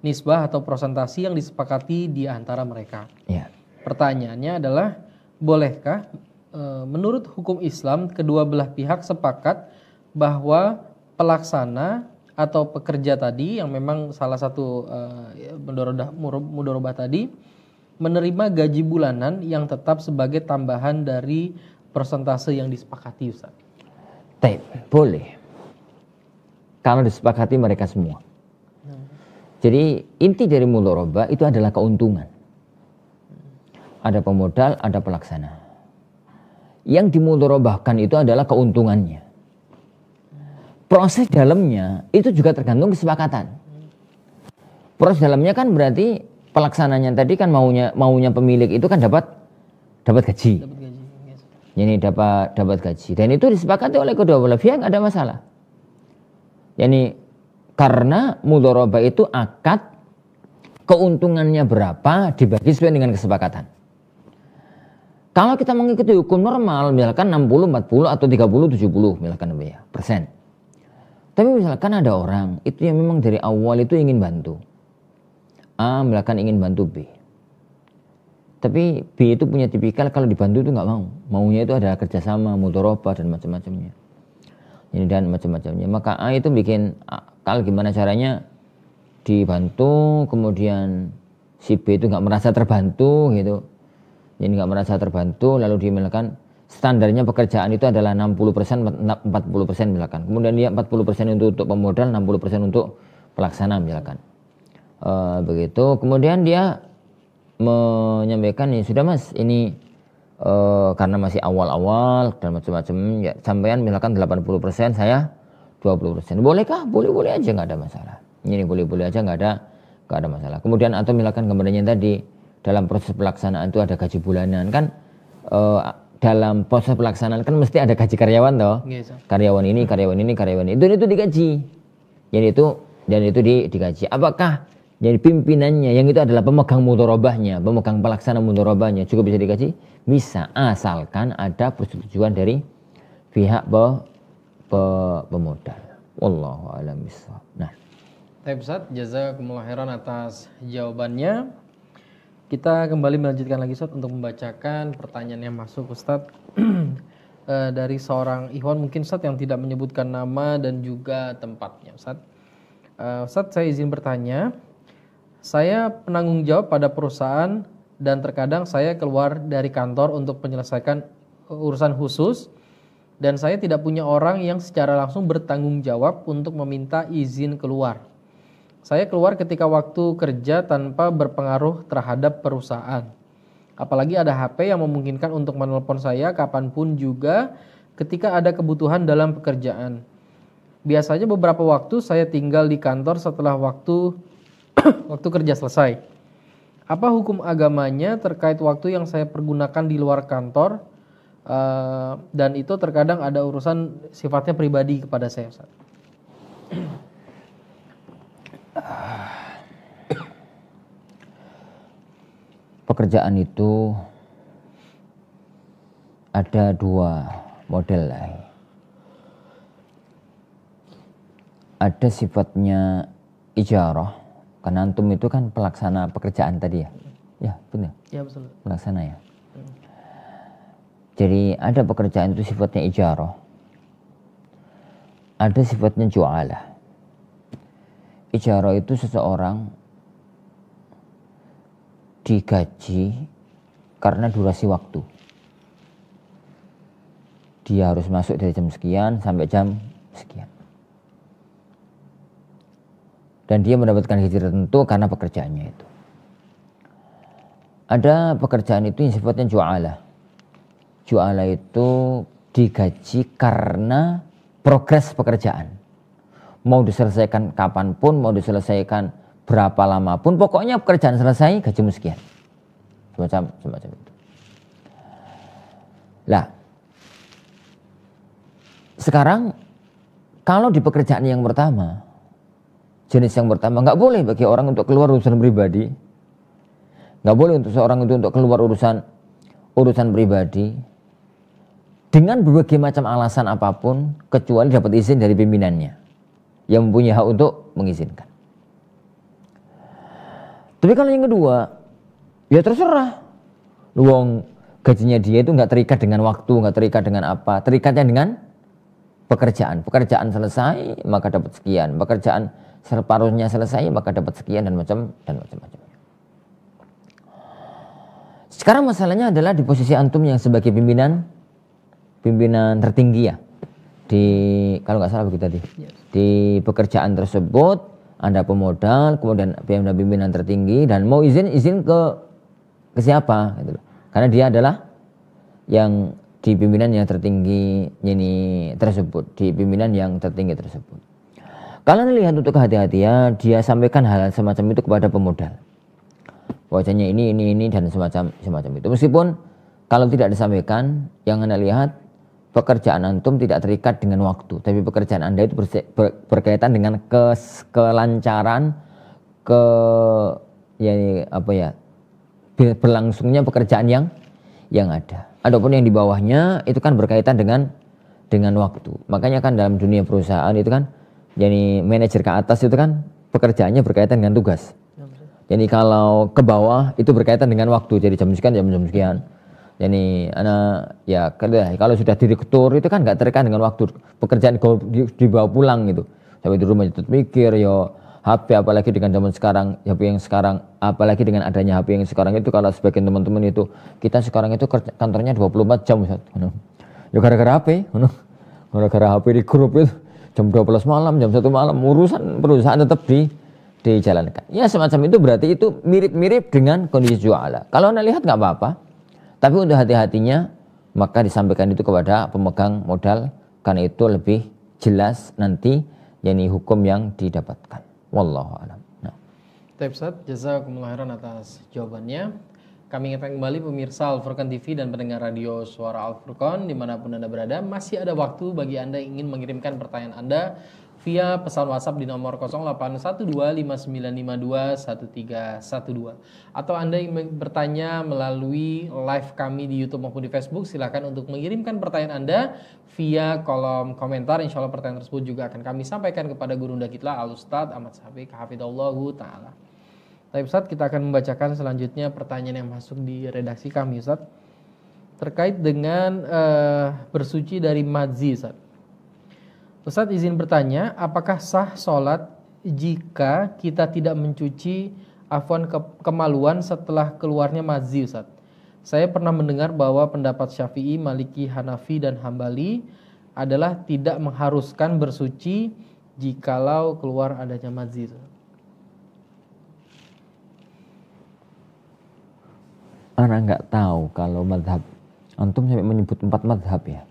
nisbah atau persentasi yang disepakati di antara mereka. ya. Pertanyaannya adalah, bolehkah menurut hukum Islam kedua belah pihak sepakat bahwa pelaksana atau pekerja tadi yang memang salah satu mudharabah tadi menerima gaji bulanan yang tetap sebagai tambahan dari persentase yang disepakati, Ustaz? Boleh. Kalau disepakati mereka semua. Jadi inti dari mudharabah itu adalah keuntungan. Ada pemodal, ada pelaksana. Yang dimudharabahkan itu adalah keuntungannya. Proses dalamnya itu juga tergantung kesepakatan. Proses dalamnya kan berarti pelaksananya tadi kan maunya pemilik itu kan dapat gaji. Ini dapat gaji dan itu disepakati oleh kedua belah pihak, ada masalah. Yani karena mudharabah itu akad, keuntungannya berapa dibagi sesuai dengan kesepakatan. Kalau kita mengikuti hukum normal, misalkan 60, 40 atau 30, 70 misalkan ya, persen. Tapi misalkan ada orang itu yang memang dari awal itu ingin bantu. A misalkan ingin bantu B. Tapi B itu punya tipikal kalau dibantu itu nggak mau. Maunya itu adalah kerjasama, mudharabah dan macam-macamnya. Ini dan macam-macamnya. Maka A itu bikin akal gimana caranya dibantu, kemudian si B itu nggak merasa terbantu gitu. Jadi nggak merasa terbantu, lalu dia misalkan standarnya pekerjaan itu adalah 60%, 40% misalkan. Kemudian dia 40% untuk pemodal, 60% untuk pelaksana misalkan. Begitu. Kemudian dia menyampaikan, ya sudah mas, ini karena masih awal-awal dan macam-macam, ya sampean misalkan 80%, saya 20%. Bolehkah? Boleh-boleh aja, nggak ada masalah. Ini boleh-boleh aja, nggak ada masalah. Kemudian atau misalkan gambarnya tadi, dalam proses pelaksanaan itu ada gaji bulanan kan, dalam proses pelaksanaan kan mesti ada gaji karyawan toh. Yes. Karyawan ini itu digaji. Dan itu digaji. Apakah jadi pimpinannya yang itu adalah pemegang mudharabahnya, pemegang pelaksana mudharabahnya juga bisa digaji? Bisa, asalkan ada persetujuan dari pihak pemodal. Wallahu a'lam bishawab. Nah, Baik Ustaz, jazakumullah khairan atas jawabannya. Kita kembali melanjutkan lagi Ustaz untuk membacakan pertanyaan yang masuk Ustaz dari seorang ikhwan mungkin Ustaz yang tidak menyebutkan nama dan juga tempatnya Ustaz. Ustaz, saya izin bertanya. Saya penanggung jawab pada perusahaan dan terkadang saya keluar dari kantor untuk menyelesaikan urusan khusus dan saya tidak punya orang yang secara langsung bertanggung jawab untuk meminta izin keluar. Saya keluar ketika waktu kerja tanpa berpengaruh terhadap perusahaan. Apalagi ada HP yang memungkinkan untuk menelpon saya kapanpun juga ketika ada kebutuhan dalam pekerjaan. Biasanya beberapa waktu saya tinggal di kantor setelah waktu kerja selesai. Apa hukum agamanya terkait waktu yang saya pergunakan di luar kantor? Dan itu terkadang ada urusan sifatnya pribadi kepada saya, Ustaz. Pekerjaan itu ada dua model lah. Ada sifatnya ijarah, karena antum itu kan pelaksana pekerjaan tadi ya. Ya benar. Ya betul. Pelaksana ya. Jadi ada pekerjaan itu sifatnya ijarah. Ada sifatnya ju'alah. Ijarah itu seseorang digaji karena durasi waktu. Dia harus masuk dari jam sekian sampai jam sekian. Dan dia mendapatkan gaji tertentu karena pekerjaannya itu. Ada pekerjaan itu yang sifatnya ju'alah. Ju'alah itu digaji karena progres pekerjaan. Mau diselesaikan kapanpun, mau diselesaikan berapa lama pun, pokoknya pekerjaan selesai, gajimu sekian. Semacam itu. Lah, sekarang kalau di pekerjaan yang pertama, jenis yang pertama, nggak boleh bagi orang untuk keluar urusan pribadi, nggak boleh untuk seorang itu untuk keluar urusan pribadi dengan berbagai macam alasan apapun, kecuali dapat izin dari pimpinannya yang mempunyai hak untuk mengizinkan. Tapi kalau yang kedua, ya terserah. Luang gajinya dia itu nggak terikat dengan waktu, nggak terikat dengan apa, terikatnya dengan pekerjaan. Pekerjaan selesai maka dapat sekian, pekerjaan separuhnya selesai maka dapat sekian dan macam-macam. Sekarang masalahnya adalah di posisi antum yang sebagai pimpinan tertinggi ya. Kalau nggak salah begitu tadi. Di pekerjaan tersebut Anda pemodal, kemudian pimpinan tertinggi dan mau izin ke siapa gitu loh. Karena dia adalah yang di pimpinan yang tertinggi ini tersebut, di pimpinan yang tertinggi tersebut. Kalau lihat untuk kehati-hatian, dia sampaikan hal semacam itu kepada pemodal. Wajahnya ini dan semacam itu. Meskipun kalau tidak disampaikan, yang Anda lihat pekerjaan antum tidak terikat dengan waktu, tapi pekerjaan Anda itu berkaitan dengan kelancaran, berlangsungnya pekerjaan yang ada. Adapun yang di bawahnya itu kan berkaitan dengan waktu. Makanya kan dalam dunia perusahaan itu kan, jadi manajer ke atas itu kan pekerjaannya berkaitan dengan tugas. Jadi kalau ke bawah itu berkaitan dengan waktu, jadi jam sekian. Jadi kalau sudah direktur itu kan nggak terikat dengan waktu, pekerjaan dibawa pulang gitu. Sampai di rumah itu mikir HP, apalagi dengan zaman sekarang, HP yang sekarang, apalagi dengan adanya HP yang sekarang itu, kalau sebagian teman-teman itu, kita sekarang itu kantornya 24 jam Ustaz. Ya gara-gara HP, gara-gara HP di grup itu jam 12 malam, jam 1 malam urusan perusahaan tetap dijalankan. Ya semacam itu, berarti itu mirip-mirip dengan kondisi jualah. Kalau Anda lihat nggak apa-apa. Tapi untuk hati-hatinya, maka disampaikan itu kepada pemegang modal, karena itu lebih jelas nanti hukum yang didapatkan. Wallahu a'lam. Nah. Baik Ustaz, jazakumullah khairan atas jawabannya. Kami ingatkan kembali pemirsa Al-Furqan TV dan pendengar radio Suara Al-Furqan dimanapun Anda berada, masih ada waktu bagi Anda yang ingin mengirimkan pertanyaan Anda via pesan WhatsApp di nomor 081259521312, atau Anda yang bertanya melalui live kami di YouTube maupun di Facebook, silakan untuk mengirimkan pertanyaan Anda via kolom komentar. Insya Allah pertanyaan tersebut juga akan kami sampaikan kepada guru unda kita Al-Ustadz Ahmad Syafiq hafidhahullahu ta'ala. Baik Ustadz, kita akan membacakan selanjutnya pertanyaan yang masuk di redaksi kami Ustadz, terkait dengan bersuci dari madzi Ustadz. Ustadz izin bertanya, apakah sah sholat jika kita tidak mencuci kemaluan setelah keluarnya madzi Ustadz? Saya pernah mendengar bahwa pendapat Syafi'i, Maliki, Hanafi, dan Hambali adalah tidak mengharuskan bersuci jikalau keluar adanya madzi. Anak nggak tahu kalau madhab antum sampai menyebut 4 madhab ya.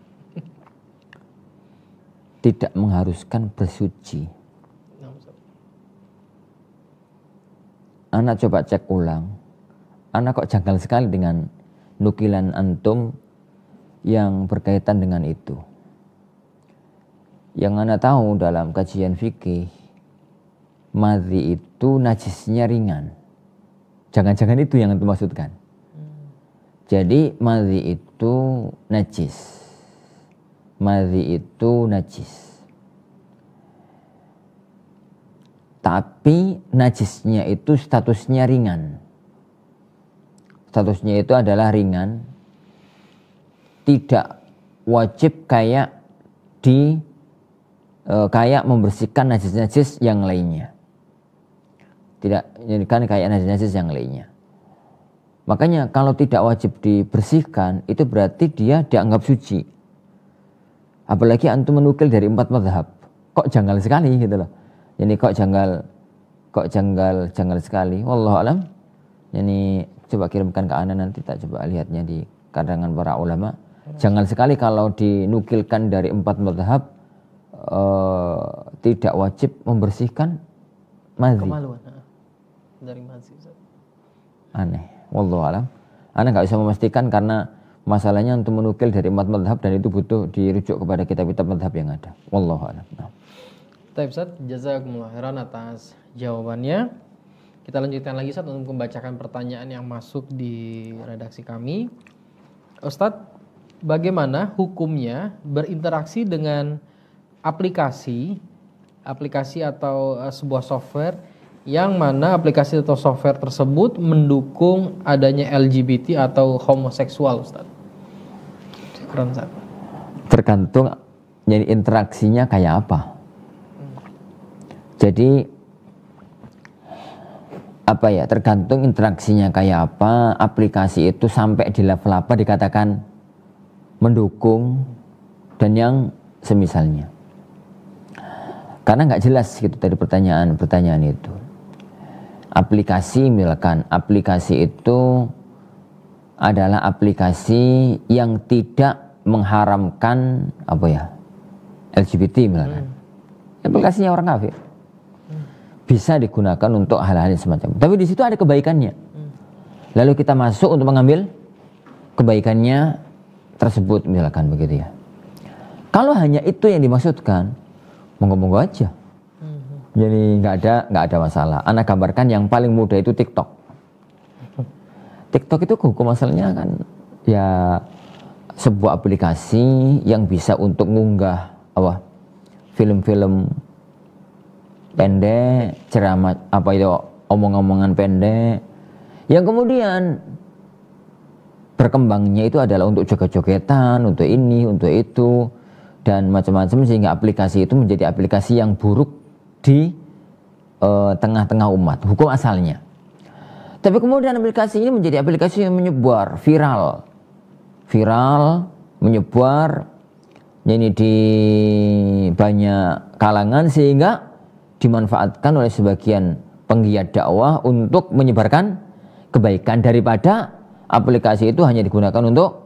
Tidak mengharuskan bersuci. Anak coba cek ulang. Anak kok janggal sekali dengan nukilan antum yang berkaitan dengan itu. Yang anak tahu dalam kajian fikih, madhi itu najisnya ringan. Jangan-jangan itu yang antum maksudkan. Jadi madhi itu najis. Madhi itu najis. Tapi najisnya itu statusnya ringan. Statusnya itu adalah ringan. Tidak wajib kayak kayak membersihkan najis-najis yang lainnya. Tidak jadikan kayak najis-najis yang lainnya. Makanya kalau tidak wajib dibersihkan, itu berarti dia dianggap suci. Apalagi antum menukil dari 4 madhab. Kok janggal sekali gitu loh. Jadi kok janggal sekali. Wallahu alam. Jadi coba kirimkan ke ana nanti, tak coba lihatnya di karangan para ulama. Janggal sekali kalau dinukilkan dari 4 madhab tidak wajib membersihkan madhi. Kemaluan dari madhi. Aneh. Wallahu alam. Ana nggak bisa memastikan karena masalahnya untuk menukil dari 4 madhab dan itu butuh dirujuk kepada kitab-kitab madhab yang ada. Wallahu alam. Baik Ustaz, jazakumullah khairan atas jawabannya. Kita lanjutkan lagi Ustaz untuk membacakan pertanyaan yang masuk di redaksi kami. Ustaz, bagaimana hukumnya berinteraksi dengan aplikasi atau sebuah software yang mana aplikasi atau software tersebut mendukung adanya LGBT atau homoseksual, Ustaz? Keren, Ustaz. Tergantung jadi interaksinya kayak apa. Jadi apa ya, tergantung interaksinya kayak apa. Aplikasi itu sampai di level apa dikatakan mendukung dan yang semisalnya. Karena nggak jelas gitu dari pertanyaan itu. Aplikasi misalkan, aplikasi itu adalah aplikasi yang tidak mengharamkan apa ya, LGBT misalkan. Aplikasinya orang kafir. Bisa digunakan untuk hal-hal semacam. Tapi di situ ada kebaikannya. Lalu kita masuk untuk mengambil kebaikannya tersebut misalkan begitu ya. Kalau hanya itu yang dimaksudkan, monggo-monggo aja. Jadi nggak ada masalah. Anak gambarkan yang paling mudah itu TikTok. TikTok itu hukum asalnya kan ya sebuah aplikasi yang bisa untuk mengunggah film-film pendek, ceramah omong-omongan pendek, yang kemudian berkembangnya itu adalah untuk joget-jogetan, untuk ini, untuk itu, dan macam-macam, sehingga aplikasi itu menjadi aplikasi yang buruk di tengah-tengah umat, hukum asalnya. Tapi kemudian aplikasi ini menjadi aplikasi yang menyebar, viral, menyebar, ini di banyak kalangan sehingga dimanfaatkan oleh sebagian penggiat dakwah untuk menyebarkan kebaikan daripada aplikasi itu hanya digunakan untuk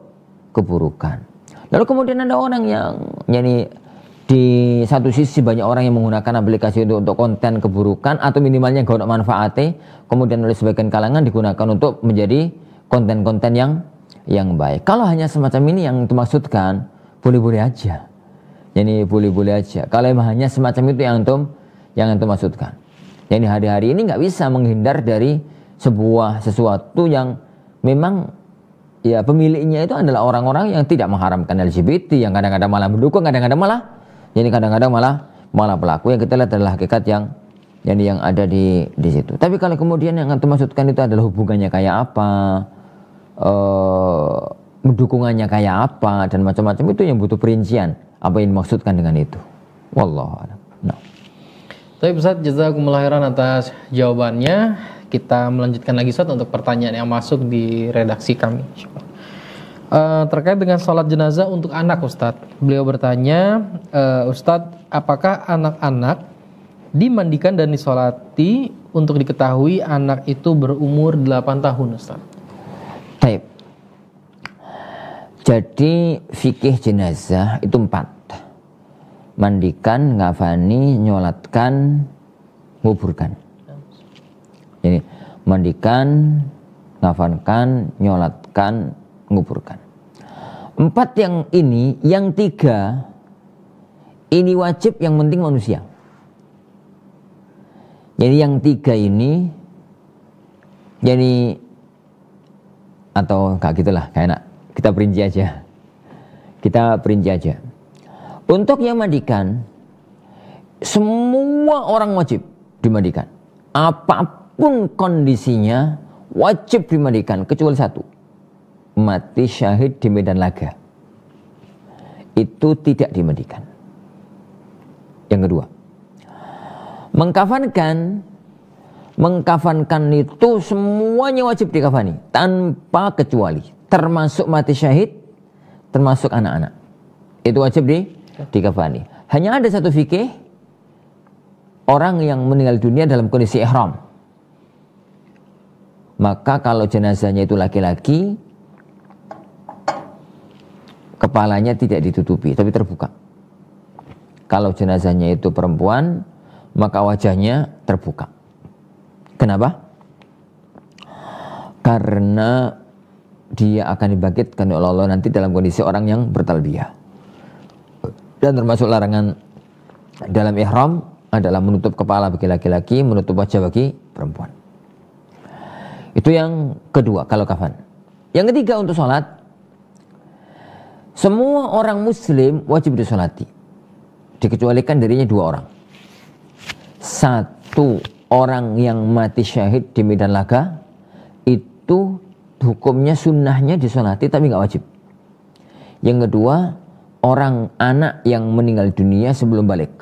keburukan. Lalu kemudian ada orang yang di satu sisi banyak orang yang menggunakan aplikasi itu untuk konten keburukan atau minimalnya gak ada manfaatnya, kemudian oleh sebagian kalangan digunakan untuk menjadi konten-konten yang baik. Kalau hanya semacam ini yang dimaksudkan, boleh-boleh aja. Jadi boleh-boleh aja. Kalau emang hanya semacam itu yang antum maksudkan. Jadi hari-hari ini nggak bisa menghindar dari sesuatu yang memang ya pemiliknya itu adalah orang-orang yang tidak mengharamkan LGBT, yang kadang-kadang malah mendukung, kadang-kadang malah pelaku. Yang kita lihat adalah hakikat yang ada di situ. Tapi kalau kemudian yang antum maksudkan itu adalah hubungannya kayak apa, dukungannya kayak apa dan macam-macam, itu yang butuh perincian apa yang dimaksudkan dengan itu. Wallahu a'lam. Baik Ustaz, jazakumullah khairan atas jawabannya. Kita melanjutkan lagi Ustaz untuk pertanyaan yang masuk di redaksi kami. Terkait dengan sholat jenazah untuk anak Ustaz. Beliau bertanya, Ustaz, apakah anak-anak dimandikan dan disolati untuk diketahui anak itu berumur 8 tahun Ustaz? Taib. Jadi fikih jenazah itu 4. Mandikan, ngafani, nyolatkan, nguburkan. Ini mandikan, ngafankan, nyolatkan, nguburkan. 4 yang ini, yang 3 ini wajib, yang penting manusia. Jadi yang 3 ini, jadi atau enggak gitulah, kayak enak. Kita perinci aja. Kita perinci aja. Untuk yang mandikan, semua orang wajib dimandikan. Apapun kondisinya, wajib dimandikan, kecuali 1. Mati syahid di medan laga. Itu tidak dimandikan. Yang kedua, mengkafankan itu semuanya wajib dikafani tanpa kecuali, termasuk mati syahid, termasuk anak-anak. Itu wajib dikafani. Hanya ada 1 fikih, orang yang meninggal dunia dalam kondisi ihram. Maka kalau jenazahnya itu laki-laki, kepalanya tidak ditutupi tapi terbuka. Kalau jenazahnya itu perempuan, maka wajahnya terbuka. Kenapa? Karena dia akan dibangkitkan oleh Allah nanti dalam kondisi orang yang bertalbiyah. Dan termasuk larangan dalam ihram adalah menutup kepala bagi laki-laki, menutup wajah bagi perempuan. Itu yang kedua kalau kafan. Yang ketiga untuk sholat, semua orang muslim wajib disolati. Dikecualikan darinya 2 orang. 1 orang yang mati syahid di medan laga, itu hukumnya sunnahnya disolati tapi nggak wajib. Yang kedua, orang anak yang meninggal dunia sebelum balik.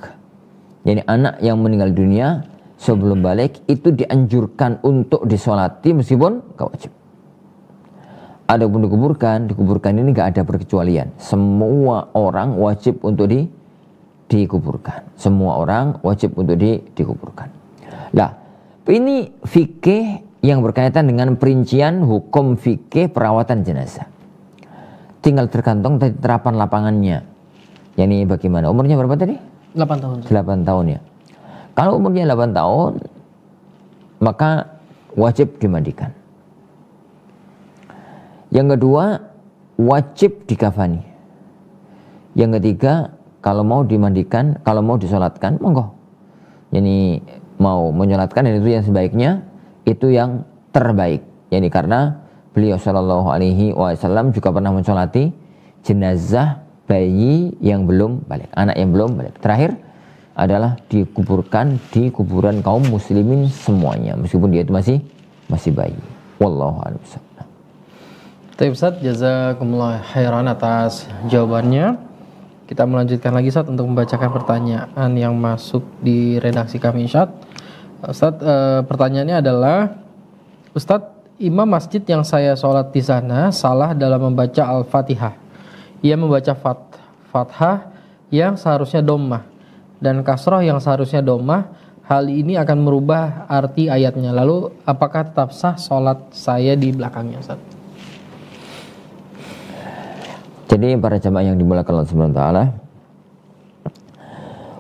Jadi anak yang meninggal dunia sebelum balik itu dianjurkan untuk disolati meskipun nggak wajib. Adapun dikuburkan ini nggak ada perkecualian. Semua orang wajib untuk dikuburkan. Semua orang wajib untuk dikuburkan. Nah, ini fikih yang berkaitan dengan perincian hukum fikih perawatan jenazah. Tinggal tergantung tadi terapan lapangannya. Yani bagaimana? Umurnya berapa tadi? 8 tahun. 8 tahun ya. Kalau umurnya 8 tahun, maka wajib dimandikan. Yang kedua, wajib dikafani. Yang ketiga, kalau mau dimandikan, kalau mau disolatkan, monggo. Yani mau menyolatkan, dan itu yang sebaiknya, itu yang terbaik. Yani karena beliau Shallallahu Alaihi Wasallam juga pernah mensolati jenazah bayi yang belum balik, anak yang belum balik. Terakhir adalah dikuburkan di kuburan kaum muslimin semuanya, meskipun dia itu masih bayi. Wallahu a'lam. Baik Ustaz, jazakumullah khairan atas jawabannya. Kita melanjutkan lagi Ustaz untuk membacakan pertanyaan yang masuk di redaksi kami Ustaz, pertanyaannya adalah, Ustaz, imam masjid yang saya sholat di sana salah dalam membaca Al-Fatihah. Ia membaca fathah yang seharusnya dhammah dan kasroh yang seharusnya dhammah. Hal ini akan merubah arti ayatnya. Lalu apakah tetap sah sholat saya di belakangnya Ustaz? Jadi para jamaah yang dimuliakan Allah Subhanahu wa taala,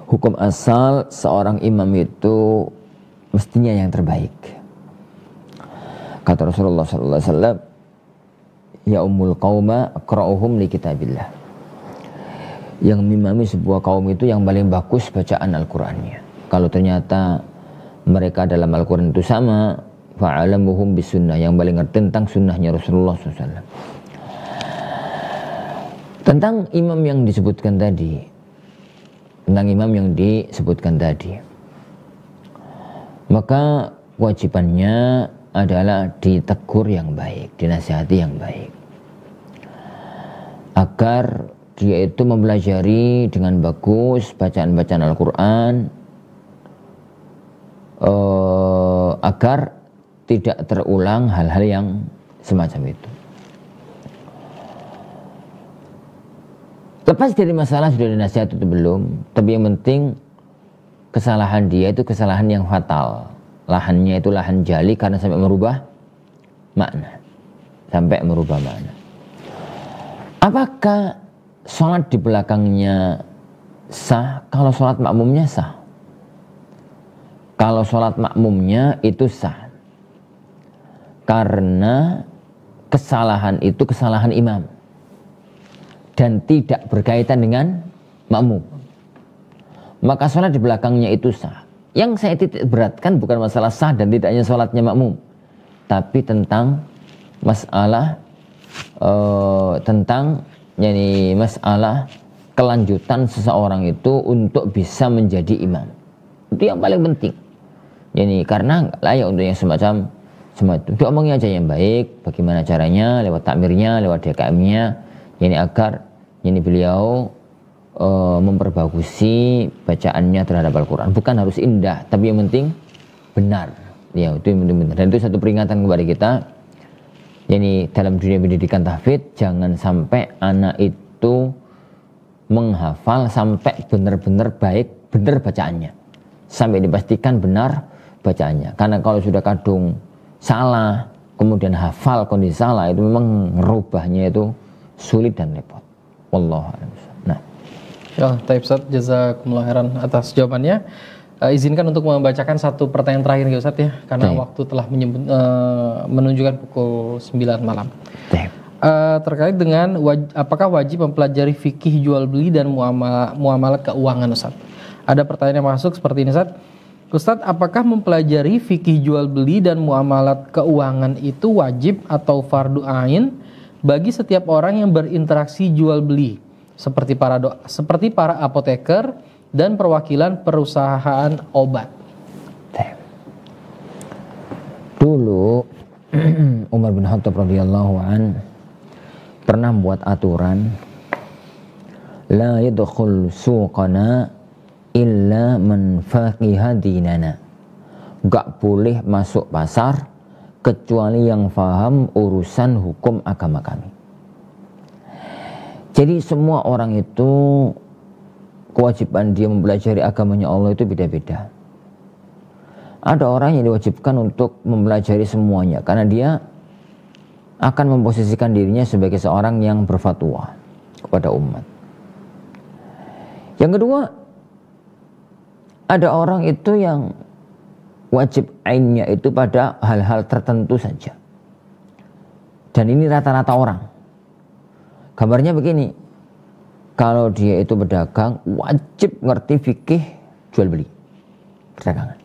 hukum asal seorang imam itu mestinya yang terbaik. Kata Rasulullah sallallahu alaihi wasallam, ya ummul qauma aqra'uhum li kitabillah. Yang mengimami sebuah kaum itu yang paling bagus bacaan Al-Qur'annya. Kalau ternyata mereka dalam Al-Qur'an itu sama, fa'alamuhum bisunnah, yang paling ngerti tentang sunnahnya Rasulullah sallallahu alaihi wasallam. Tentang imam yang disebutkan tadi, maka kewajibannya adalah ditegur yang baik, dinasihati yang baik, agar dia itu mempelajari dengan bagus bacaan-bacaan Al-Quran, agar tidak terulang hal-hal yang semacam itu. Lepas dari masalah sudah dinasihat itu belum, tapi yang penting kesalahan dia itu kesalahan yang fatal. Lahannya itu lahan jali karena sampai merubah makna. sampai merubah makna. Apakah sholat di belakangnya sah? Kalau sholat makmumnya sah. Kalau sholat makmumnya itu sah. Karena kesalahan itu kesalahan imam. Dan tidak berkaitan dengan makmum. Maka sholat di belakangnya itu sah. Yang saya titik beratkan bukan masalah sah dan tidaknya sholatnya makmum. Tapi tentang masalah masalah kelanjutan seseorang itu untuk bisa menjadi imam. Itu yang paling penting. Karena nggak layak untuk yang semacam itu. Diomongin aja yang baik, bagaimana caranya, lewat takmirnya, lewat DKM-nya, agar beliau memperbagusi bacaannya terhadap Al-Quran. Bukan harus indah, tapi yang penting benar. Ya, itu yang penting benar. Dan itu satu peringatan kepada kita. Dalam dunia pendidikan tahfidz, jangan sampai anak itu menghafal sampai benar-benar baik, benar bacaannya. Sampai dipastikan benar bacaannya. Karena kalau sudah kadung salah, kemudian hafal kondisi salah, itu memang merubahnya itu sulit dan repot. Wallahu a'lam. Nah. Ya, Taib Ustaz, jazakumullah khairan atas jawabannya. Izinkan untuk membacakan satu pertanyaan terakhir ya Ustaz ya, karena waktu telah menunjukkan pukul 9 malam. Terkait dengan apakah wajib mempelajari fikih jual beli dan muamalah keuangan Ustaz. Ada pertanyaan yang masuk seperti ini Ustaz. Ustaz, apakah mempelajari fikih jual beli dan muamalat keuangan itu wajib atau fardu ain bagi setiap orang yang berinteraksi jual beli seperti para apoteker dan perwakilan perusahaan obat? Dulu Umar bin Khattab radhiyallahu an pernah membuat aturan la yadkhul suqana illa man faqiha dinana. Gak boleh masuk pasar kecuali yang faham urusan hukum agama kami. Jadi semua orang itu kewajiban dia mempelajari agamanya Allah itu beda-beda. Ada orang yang diwajibkan untuk mempelajari semuanya karena dia akan memposisikan dirinya sebagai seorang yang berfatwa kepada umat. Yang kedua, ada orang itu yang wajib ainnya itu pada hal-hal tertentu saja. Dan ini rata-rata orang. Gambarnya begini, kalau dia itu berdagang, wajib ngerti fikih jual beli perdagangan.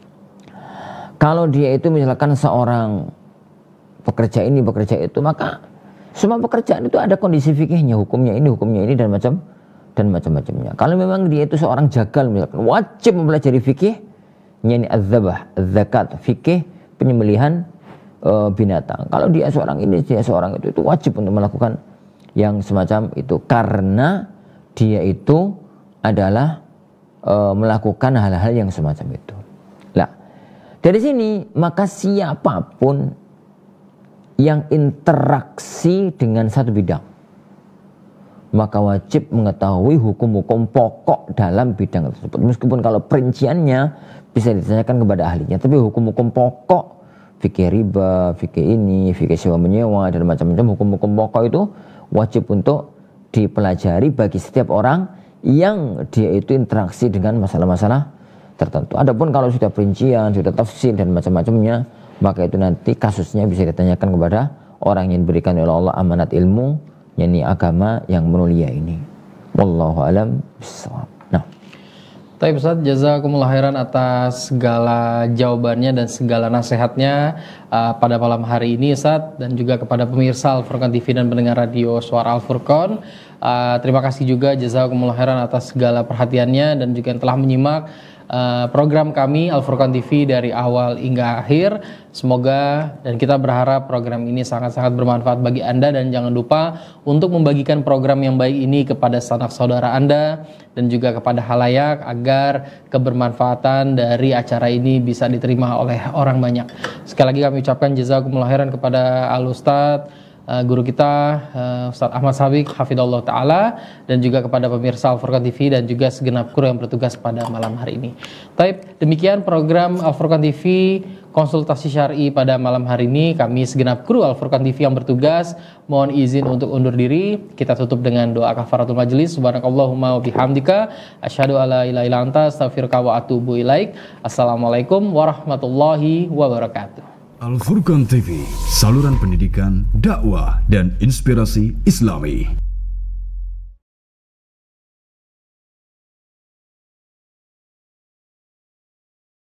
Kalau dia itu misalkan seorang pekerja ini, pekerja itu, maka semua pekerjaan itu ada kondisi fikihnya, hukumnya ini dan macam-macamnya. Kalau memang dia itu seorang jagal misalkan, wajib mempelajari fikih, yakni az-zabah, az-zakat, fikih penyembelihan binatang. Kalau dia seorang ini, dia seorang itu wajib untuk melakukan yang semacam itu karena dia itu adalah melakukan hal-hal yang semacam itu. Nah, dari sini maka siapapun yang interaksi dengan satu bidang maka wajib mengetahui hukum-hukum pokok dalam bidang tersebut. Meskipun kalau perinciannya bisa ditanyakan kepada ahlinya, tapi hukum-hukum pokok, fikih riba, fikih ini, fikih sewa menyewa dan macam-macam hukum-hukum pokok itu wajib untuk dipelajari bagi setiap orang yang dia itu interaksi dengan masalah-masalah tertentu. Adapun kalau sudah perincian, sudah tafsir dan macam-macamnya, maka itu nanti kasusnya bisa ditanyakan kepada orang yang diberikan oleh Allah amanat ilmu, yakni agama yang mulia ini. Wallahu alam bissawab. Nah, Taib Ustaz, jazakumullah khairan atas segala jawabannya dan segala nasihatnya pada malam hari ini Ustaz, dan juga kepada pemirsa Al-Furqan TV dan pendengar radio Suara Al-Furqan. Terima kasih juga jazakumullah khairan atas segala perhatiannya dan juga yang telah menyimak program kami Al-Furqan TV dari awal hingga akhir. Semoga dan kita berharap program ini sangat-sangat bermanfaat bagi Anda, dan jangan lupa untuk membagikan program yang baik ini kepada sanak saudara Anda dan juga kepada halayak agar kebermanfaatan dari acara ini bisa diterima oleh orang banyak. Sekali lagi kami ucapkan jazakumullah khairan kepada Al-Ustadz guru kita Ustadz Ahmad Sabik hafidhallah taala, dan juga kepada pemirsa Al Furqan TV dan juga segenap kru yang bertugas pada malam hari ini. Baik, demikian program Al Furqan TV konsultasi syar'i pada malam hari ini. Kami segenap kru Al Furqan TV yang bertugas mohon izin untuk undur diri. Kita tutup dengan doa kafaratul majelis. Subhanakallahumma wa bihamdika asyhadu alla ilaha illa anta astaghfiruka wa atubu ilaik. Assalamualaikum warahmatullahi wabarakatuh. Al Furqan TV, saluran pendidikan, dakwah dan inspirasi Islami.